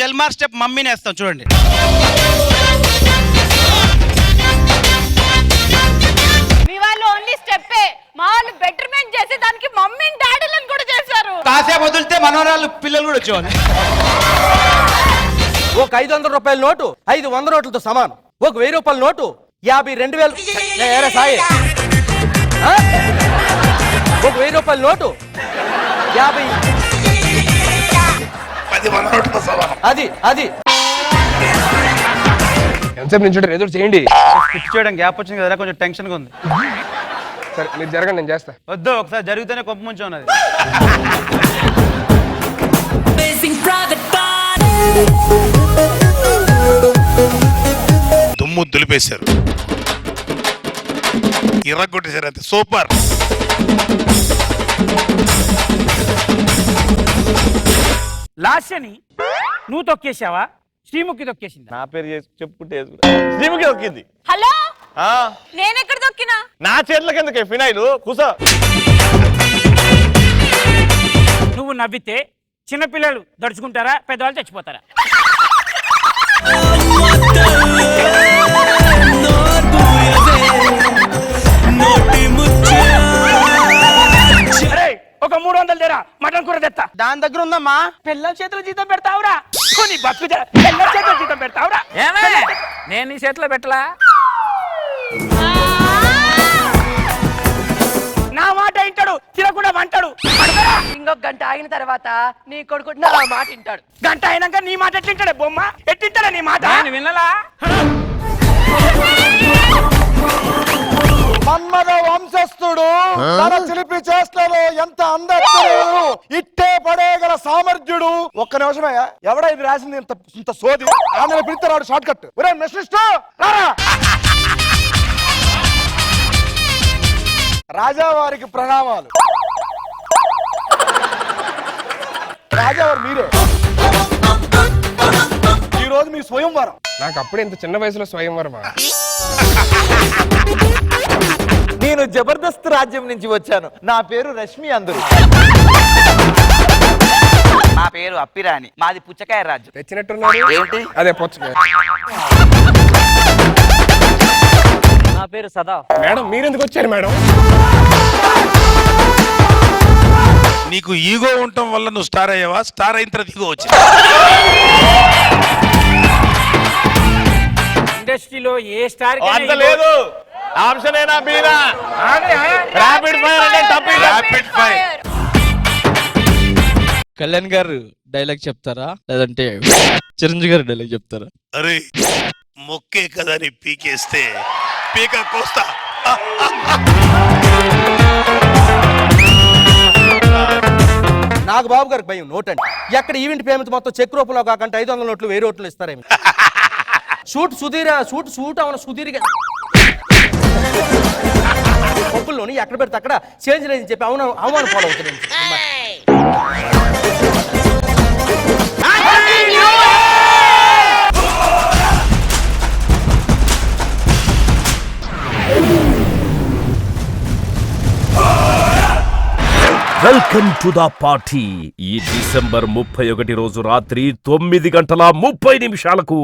ఎల్మార్ step మమ్మీని వేస్తాం చూడండి. మీ వాళ్ళు ఓన్లీ స్టెప్పే, మా వాళ్ళు బెటర్మెంట్ చేసి దానికి మమ్మీని డాడీలను కూడా చేశారు. కాసేపు వదిలితే మనవరాళ్ళు పిల్లలు కూడా వచ్చేవాళ్ళు. ఒక 500 రూపాయల నోటు 500 నోట్లతో సమానం. ఒక 1000 రూపాయల నోటు 52,000 సాయి. ఒక 1000 రూపాయల నోటు 50 అది అది ఎంతసేపు నుంచి ఎదురు చేయండి. స్కిప్ చేయడం గ్యాప్ వచ్చింది కదా, కొంచెం టెన్షన్గా ఉంది. సరే మీరు జరగండి, నేను చేస్తా. వద్దు, ఒకసారి జరిగితేనే కొంప ముంచి ఉన్నది. దుమ్ము దులిపేశారు, ఇరగొట్టేశారు, అంతే. సూపర్. లాస్యని నువ్వు తొక్కేసావా, శ్రీముఖి తొక్కేసింది? నా పేరు చెప్పుకుంటే శ్రీముఖి తొక్కింది. హలో, నేను ఎక్కడ తొక్కినా? నా చేతుల కిందకే ఫినాయిల్ కూసో. నువ్వు నవ్వితే చిన్నపిల్లలు దడుచుకుంటారా, పెద్దవాళ్ళు చచ్చిపోతారా? ఒక 300 తెరా, మటన్ కూర తెస్తా. దాని దగ్గర ఉందమ్మా. పిల్లల చేతుల జీతం పెడతావురా, నీ బతుకు పిల్లల చేతుల జీతం పెడతావురా. నేను నీ చేతిలో పెట్టలా. నా మాట వింటాడు, తినకుండా వంటాడు. ఇంకొక గంట ఆగిన తర్వాత నీ కొడుకు నా మాట వింటాడు. గంట అయినాక నీ మాట ఎట్టింటాడే బొమ్మ, ఎట్టింటాడా నీ మాట? వినలా. మన్మథ వంశస్థుడు తన చిలిపి చేష్టలో ఎంత అందస్తుడు, ఇట్టే పడేగల సామర్థ్యుడు. ఒక్క నిమిషమయ్యా, ఎవడా ఇది రాసింది ఇంత సోది? ఆమె పిలుస్తాడు షార్ట్ కట్. ఒరే మెస్సిస్టో రారా. రాజావారికి ప్రణామాలు. రాజావారు మీరే. ఈ రోజు మీ స్వయంవరం. నాకు అప్పుడే ఇంత చిన్న వయసులో స్వయంవరమా? నేను జబర్దస్త్ రాజ్యం నుంచి వచ్చాను. నా పేరు రష్మి. అందరూ నా పేరు అప్పిరాని, మాది పుచ్చకాయ రాజ్యం. తెచ్చినట్టున్నాడు. ఏంటి? అదే పుచ్చకాయ. నా పేరు సదా. మేడం మీరెందుకు వచ్చారు మేడం? నీకు ఈగో ఉండటం వల్ల నువ్వు స్టార్ అయ్యావా? స్టార్ అయిన తర్వాత ఈగో వచ్చింది. ఇండస్ట్రీలో ఏ స్టార్ అంత లేదు. ఆప్షన్ ఏనా బీనా? ర్యాపిడ్ ఫైర్ అంటే తప్పి. Rapid fire. కళ్యాణ్ గారు డైలాగ్ చెప్తారా, లేదంటే చిరంజీవి గారు డైలాగ్ చెప్తారా? అరే మొక్కే కదా అని పీకేస్తే పీక కోస్తా. నాకు బాబు గారికి భయం నోటండి. ఎక్కడ ఈవెంట్ పేమెంట్ మొత్తం చెక్ రూపంలో కాకుండా 500 నోట్లు 1000 నోట్లు ఇస్తారేమి? షూట్ సుధీర్, షూట్ అవును సుధీర్గా పప్పుల్లోని ఎక్కడ పెడితే అక్కడ చేంజ్ లేదని చెప్పి అవమానం ఫాలో అవుతుంది. Welcome to the party. ఈ డిసెంబర్ 31 రోజు రాత్రి 9:30 నిమిషాలకు